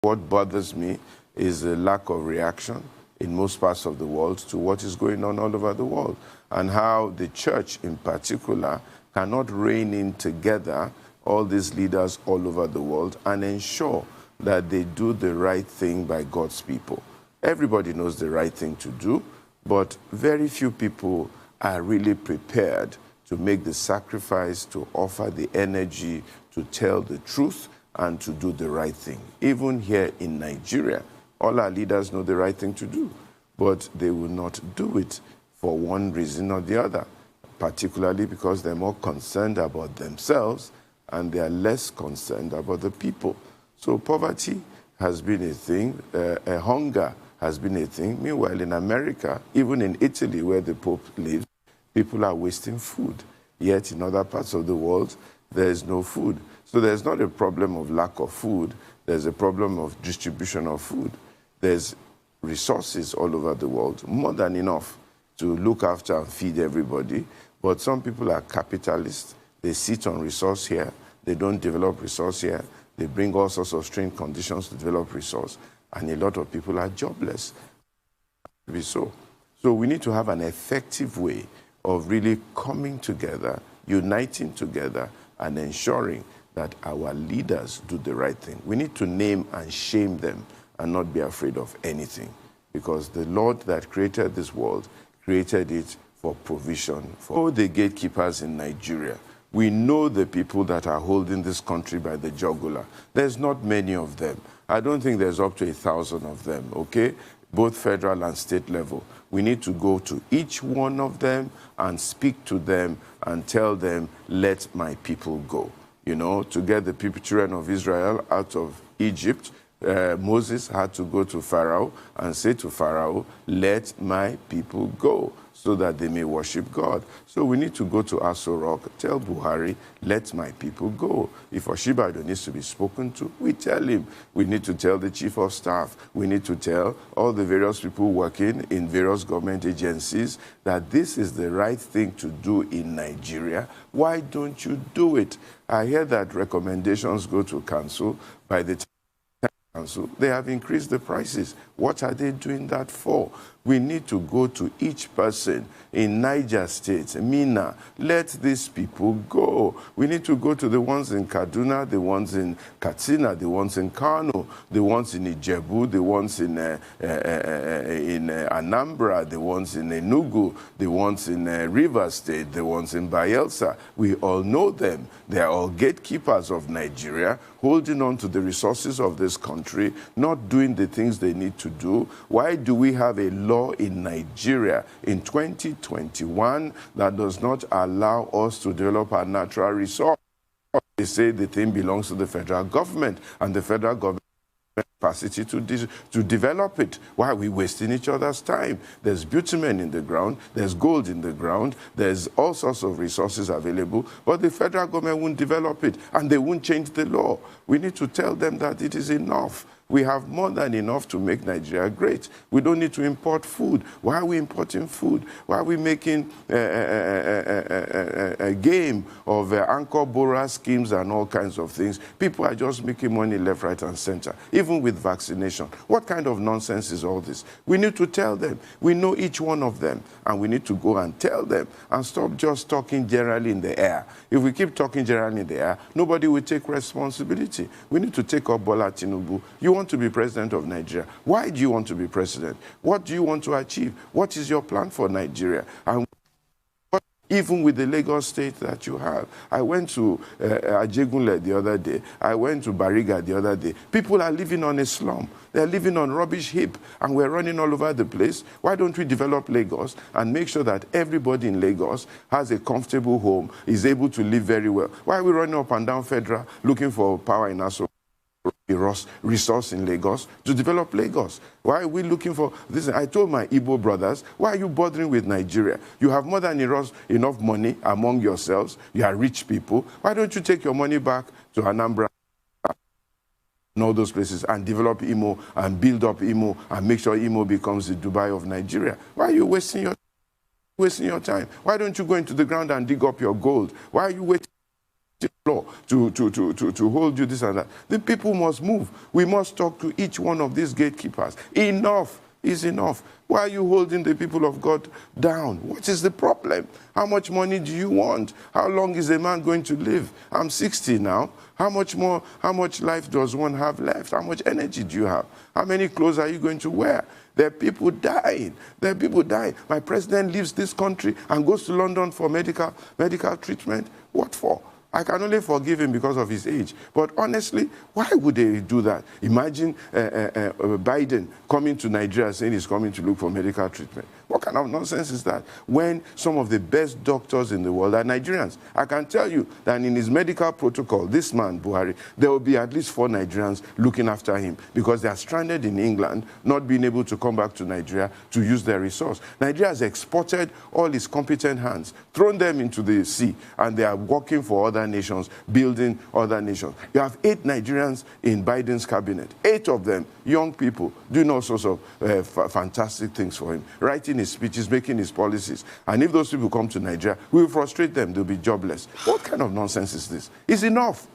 What bothers me is the lack of reaction in most parts of the world to what is going on all over the world, and how the church in particular cannot rein in together all these leaders all over the world and ensure that they do the right thing by God's people. Everybody knows the right thing to do, but very few people are really prepared to make the sacrifice, to offer the energy, to tell the truth, and to do the right thing. Even here in Nigeria, all our leaders know the right thing to do, but they will not do it for one reason or the other, particularly because they're more concerned about themselves and they are less concerned about the people. So poverty has been a thing, hunger has been a thing. Meanwhile, in America, even in Italy, where the Pope lives, people are wasting food. Yet in other parts of the world, there is no food. So there's not a problem of lack of food. There's a problem of distribution of food. There's resources all over the world, more than enough to look after and feed everybody. But some people are capitalists. They sit on resource here. They don't develop resource here. They bring all sorts of strange conditions to develop resource. And a lot of people are jobless. So we need to have an effective way of really coming together, uniting together, and ensuring that our leaders do the right thing. We need to name and shame them and not be afraid of anything, because the Lord that created this world created it for provision. For the gatekeepers in Nigeria, we know the people that are holding this country by the jugular. There's not many of them. I don't think there's up to 1,000 of them, okay? Both federal and state level. We need to go to each one of them and speak to them and tell them, let my people go. You know, to get the people, children of Israel out of Egypt, Moses had to go to Pharaoh and say to Pharaoh, let my people go, so that they may worship God. So we need to go to Aso Rock, tell Buhari, let my people go. If Oshibado needs to be spoken to, we tell him. We need to tell the chief of staff. We need to tell all the various people working in various government agencies that this is the right thing to do in Nigeria. Why don't you do it? I hear that recommendations go to council. By the time council, they have increased the prices. What are they doing that for? We need to go to each person in Niger State, Mina. Let these people go. We need to go to the ones in Kaduna, the ones in Katsina, the ones in Kano, the ones in Ijebu, the ones in Anambra, the ones in Enugu, the ones in Rivers State, the ones in Bayelsa. We all know them. They are all gatekeepers of Nigeria, holding on to the resources of this country, not doing the things they need to do. Why do we have a law in Nigeria in 2021 that does not allow us to develop our natural resource? They say the thing belongs to the federal government, and the federal government has capacity to develop it. Why are we wasting each other's time? There's bitumen in the ground, there's gold in the ground, there's all sorts of resources available, but the federal government won't develop it, and they won't change the law. We need to tell them that it is enough. We have more than enough to make Nigeria great. We don't need to import food. Why are we importing food? Why are we making a game of anchor borrower schemes and all kinds of things? People are just making money left, right, and center, even with vaccination. What kind of nonsense is all this? We need to tell them. We know each one of them, and we need to go and tell them and stop just talking generally in the air. If we keep talking generally in the air, nobody will take responsibility. We need to take up Bola Tinubu. You want to be president of Nigeria. Why do you want to be president? What do you want to achieve? What is your plan for Nigeria? And even with the Lagos state that you have. I went to Ajegunle the other day. I went to Bariga the other day. People are living on a slum. They're living on rubbish heap, and we're running all over the place. Why don't we develop Lagos and make sure that everybody in Lagos has a comfortable home, is able to live very well? Why are we running up and down Federal looking for power in Aso? Resource in Lagos to develop Lagos? Why are we looking for this? I told my Igbo brothers, why are you bothering with Nigeria? You have more than enough money among yourselves. You are rich people. Why don't you take your money back to Anambra and all those places and develop Imo and build up Imo and make sure Imo becomes the Dubai of Nigeria? Why are you wasting your time? Why don't you go into the ground and dig up your gold? Why are you waiting law to hold you this and that. The people must move. We must talk to each one of these gatekeepers. Enough is enough. Why are you holding the people of God down? What is the problem? How much money do you want? How long is a man going to live? I'm 60 now. How much life does one have left? How much energy do you have? How many clothes are you going to wear? There are people dying. There are people dying. My president leaves this country and goes to London for medical treatment. What for? I can only forgive him because of his age. But honestly, why would they do that? Imagine Biden coming to Nigeria saying he's coming to look for medical treatment. What kind of nonsense is that? When some of the best doctors in the world are Nigerians. I can tell you that in his medical protocol, this man, Buhari, there will be at least 4 Nigerians looking after him because they are stranded in England, not being able to come back to Nigeria to use their resource. Nigeria has exported all its competent hands, thrown them into the sea, and they are working for other nations, building other nations. You have 8 Nigerians in Biden's cabinet, 8 of them, young people, doing all sorts of fantastic things for him, writing his speeches, making his policies. And if those people come to Nigeria, we will frustrate them. They'll be jobless. What kind of nonsense is this? It's enough.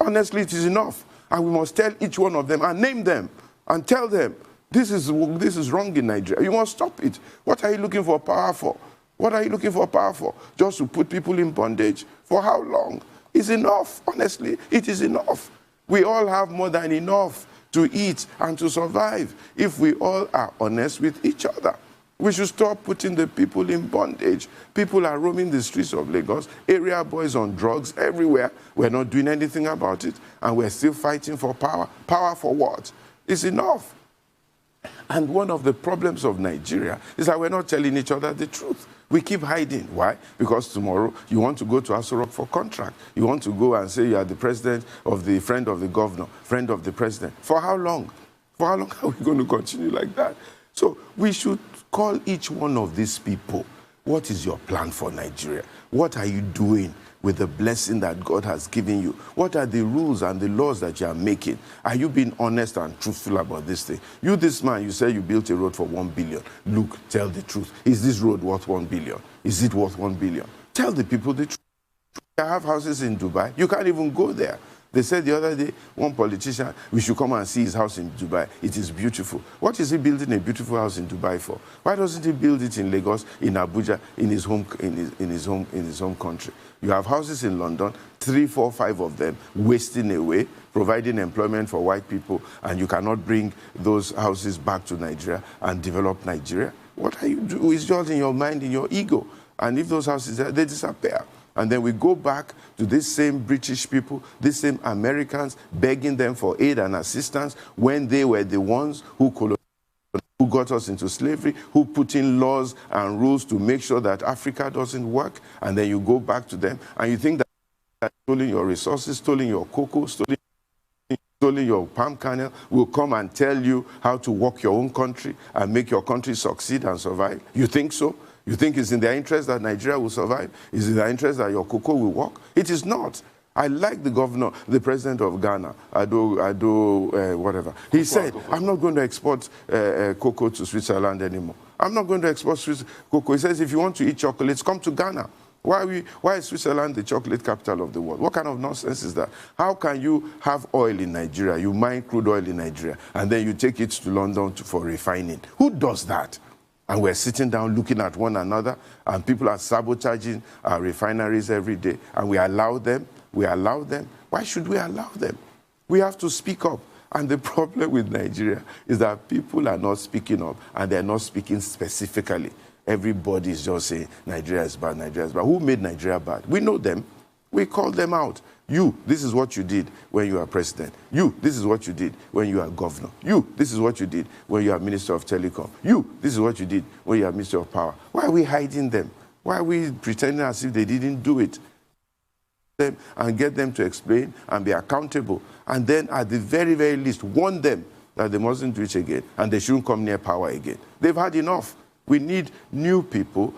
Honestly, it is enough. And we must tell each one of them and name them and tell them, this is wrong in Nigeria. You must stop it. What are you looking for power for? What are you looking for power for? Just to put people in bondage? For how long? It's enough. Honestly, it is enough. We all have more than enough to eat and to survive if we all are honest with each other. We should stop putting the people in bondage. People are roaming the streets of Lagos, area boys on drugs everywhere. We're not doing anything about it, and we're still fighting for power. Power for what? It's enough. And one of the problems of Nigeria is that we're not telling each other the truth. We keep hiding. Why? Because tomorrow you want to go to Aso Rock for contract. You want to go and say you are the president of the friend of the governor, friend of the president. For how long? For how long are we going to continue like that? So we should call each one of these people. What is your plan for Nigeria? What are you doing with the blessing that God has given you? What are the rules and the laws that you are making? Are you being honest and truthful about this thing? You, this man, you say you built a road for 1 billion. Look, tell the truth. Is this road worth 1 billion? Is it worth 1 billion? Tell the people the truth. I have houses in Dubai. You can't even go there. They said the other day, one politician, we should come and see his house in Dubai. It is beautiful. What is he building a beautiful house in Dubai for? Why doesn't he build it in Lagos, in Abuja, in his home country? You have houses in London, 3, 4, 5 of them, wasting away, providing employment for white people, and you cannot bring those houses back to Nigeria and develop Nigeria. What are you doing? It's just in your mind, in your ego. And if those houses, they disappear. And then we go back to these same British people, these same Americans, begging them for aid and assistance when they were the ones who got us into slavery, who put in laws and rules to make sure that Africa doesn't work. And then you go back to them and you think that stealing your resources, stealing your cocoa, stealing your palm kernel will come and tell you how to work your own country and make your country succeed and survive. You think so? You think it's in their interest that Nigeria will survive? Is it in their interest that your cocoa will work? It is not. I like the governor, the president of Ghana, whatever. He said, I'm not going to export cocoa to Switzerland anymore. I'm not going to export cocoa. He says, if you want to eat chocolates, come to Ghana. Why is Switzerland the chocolate capital of the world? What kind of nonsense is that? How can you have oil in Nigeria, you mine crude oil in Nigeria, and then you take it to London for refining? Who does that? And we're sitting down looking at one another, and people are sabotaging our refineries every day, and we allow them. We allow them. Why should we allow them? We have to speak up. And the problem with Nigeria is that people are not speaking up, and they're not speaking specifically. Everybody is just saying, Nigeria is bad, Nigeria is bad. Who made Nigeria bad? We know them. We call them out. You, this is what you did when you are president. You, this is what you did when you are governor. You, this is what you did when you are minister of telecom. You, this is what you did when you are minister of power. Why are we hiding them? Why are we pretending as if they didn't do it? And get them to explain and be accountable. And then at the very, very least, warn them that they mustn't do it again and they shouldn't come near power again. They've had enough. We need new people,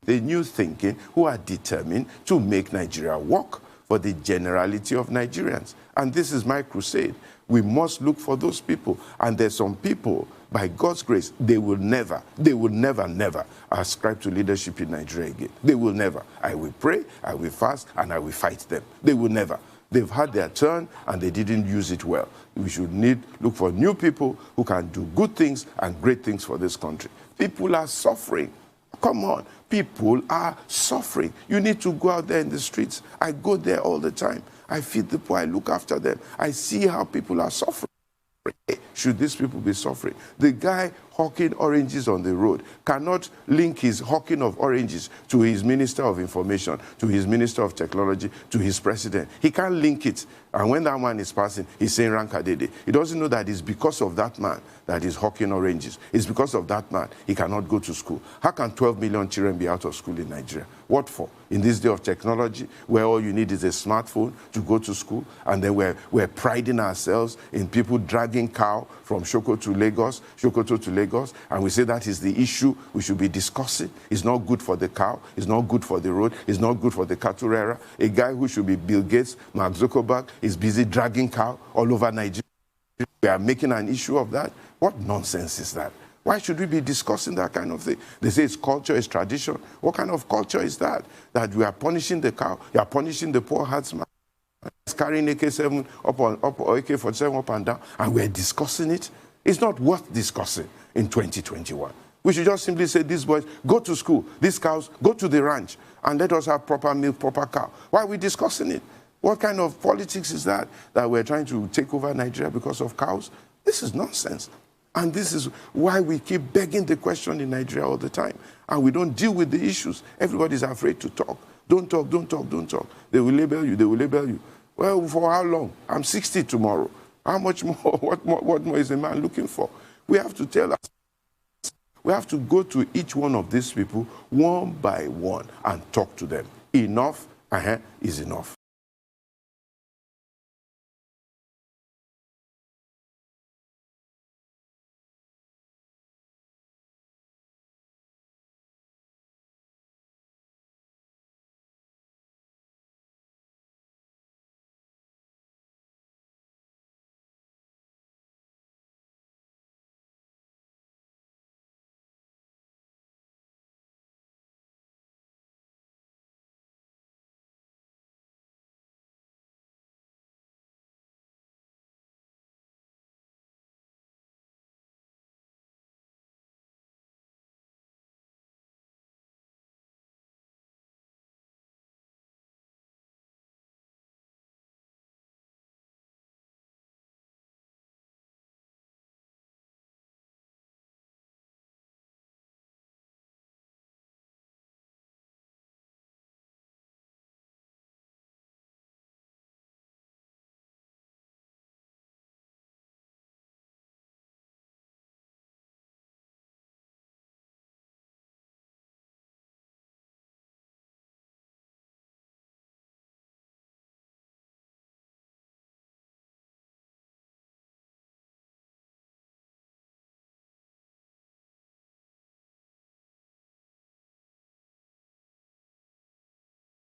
the new thinking, who are determined to make Nigeria work for the generality of Nigerians. And this is my crusade. We must look for those people. And there's some people by God's grace, they will never, never ascribe to leadership in Nigeria again. They will never. I will pray, I will fast, and I will fight them. They will never. They've had their turn, and they didn't use it well. We should look for new people who can do good things and great things for this country. People are suffering. Come on. People are suffering. You need to go out there in the streets. I go there all the time. I feed the poor. I look after them. I see how people are suffering. Should these people be suffering? The guy hawking oranges on the road cannot link his hawking of oranges to his Minister of Information, to his Minister of Technology, to his president. He can't link it. And when that man is passing, he's saying Rankadede. He doesn't know that it's because of that man that he's hawking oranges. It's because of that man he cannot go to school. How can 12 million children be out of school in Nigeria? What for? In this day of technology, where all you need is a smartphone to go to school, and then we're priding ourselves in people dragging cow from Sokoto to Lagos, and we say that is the issue we should be discussing. It's not good for the cow. It's not good for the road. It's not good for the cattle rearer. A guy who should be Bill Gates, Mark Zuckerberg, is busy dragging cow all over Nigeria. We are making an issue of that. What nonsense is that? Why should we be discussing that kind of thing? They say it's culture, it's tradition. What kind of culture is that? That we are punishing the cow, you are punishing the poor herdsman. He's carrying AK-7 or AK-47 up and down, and we're discussing it. It's not worth discussing in 2021. We should just simply say, these boys, go to school. These cows, go to the ranch, and let us have proper milk, proper cow. Why are we discussing it? What kind of politics is that we're trying to take over Nigeria because of cows? This is nonsense. And this is why we keep begging the question in Nigeria all the time. And we don't deal with the issues. Everybody's afraid to talk. Don't talk, don't talk, don't talk. They will label you, they will label you. Well, for how long? I'm 60 tomorrow. How much more? What more is a man looking for? We have to tell us. We have to go to each one of these people one by one and talk to them. Enough is enough.